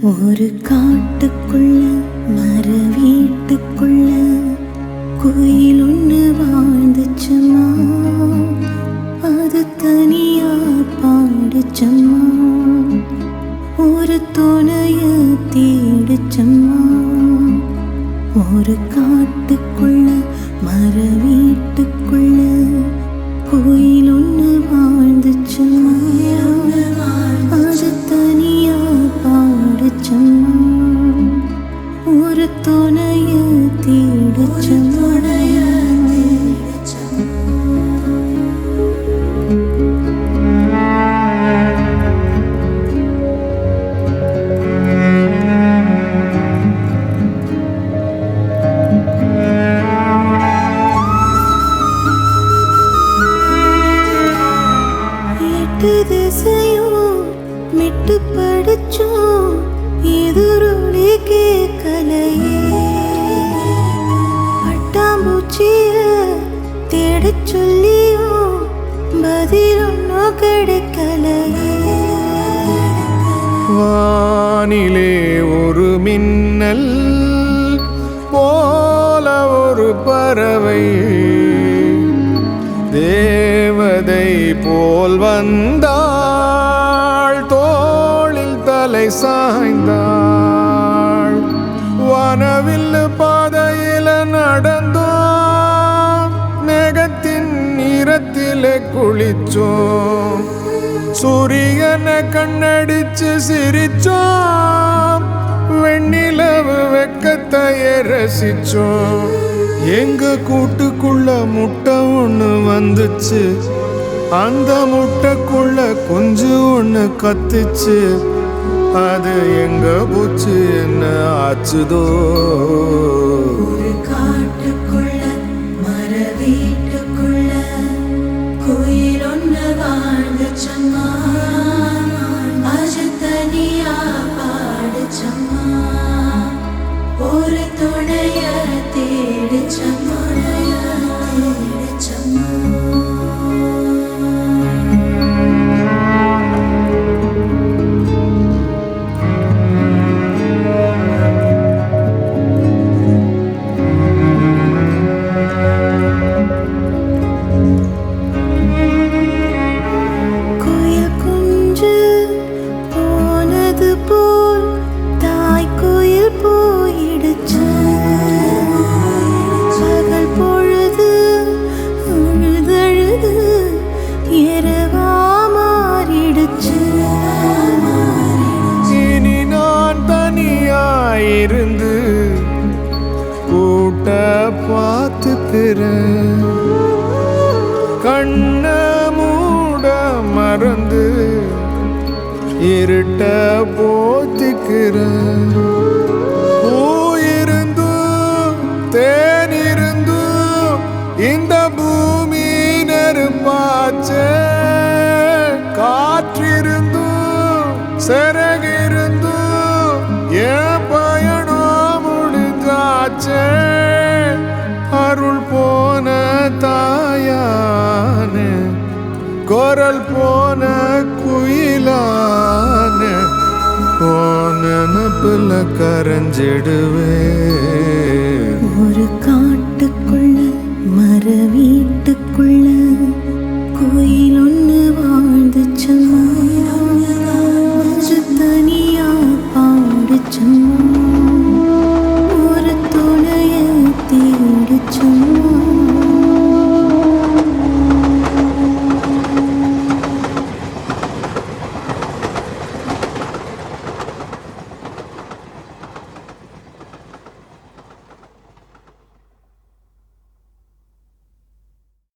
ஒரு காட்டுக்குள்ள மர வீட்டுக்குள்ள கோயில் ஒன்று வாழ்ந்துச்சம்மா. அது தனியா பாடுச்சம்மா. ஒரு துணைய தேடுச்சம்மா. ஒரு காட்டுக்குள்ள மர வீட்டுக்குள்ள கோயில் ஒன்று வாழ்ந்துச்சம்மா. அது தனியா பாடுச்சம்மா. ஒரு துணைய தேடுச்சம்மா. திசையும் மிட்டு படிச்சோம் எதிரொலி கேட்கலையே. பட்டாம்பூச்சிய தேடச் சொல்லியும் பதில் ஒன்றும் கிடைக்கலையே. வானிலே ஒரு மின்னல் போல ஒரு பறவை தேவதை போல் வந்தாள். தோளில் தலை சாய்ந்தாள். வனவில் பாதையில நடந்தோம். மேகத்தின் நிறத்திலே குளிச்சோம். சூரியனை கண்ணடிச்சு சிரிச்சோம். வெண்ணிலவு வெக்கத்தையே ரசிச்சோம். எங்க கூட்டுக்குள்ள முட்டை ஒண்ணு வந்துச்சு. அந்த முட்டைக்குள்ள குஞ்சு ஒண்ணு கத்துச்சு. அது எங்க போச்சு என்ன ஆச்சுதோ. ஒரு காட்டுக்குள்ள மர வீட்டுக்குள்ள கோயில் ஒன்று வாழ்ந்துச்சம்மா. அது தனியா பாடுச்சம்மா. ஒரு துணைய தேடுச்சம்மா. கோயில் குஞ்சு போனது போல் தாய் கோயில் போயிடுச்சு. பகல் பொழுது அழுதழுது இரவா மாறிடுச்சு. இனி நான் தனியாயிருந்து கூட்ட பார்த்துக்கிறேன். கண்ண மூட மறந்து இருட்ட போத்திக்கிறேன். பூயிருந்தும் தேனிருந்தும் இந்த பூமி நெருப்பாச்சே. காற்றிருந்தும் சிறகிருந்தும் என் பயணம் முடிஞ்சாச்சே. அருள் போன தாயானே குரல் போன குயிலானே. நினப்புல கரைஞ்சிடுவேன். ஒரு காட்டுக்குள்ள மர வீட்டுக்குள்ள கோயில் ஒன்று வாழ்ந்துச்சம்மா. அது தனியா பாடுச்சம்மா. ஒரு துணைய தேடுச்சம்மா.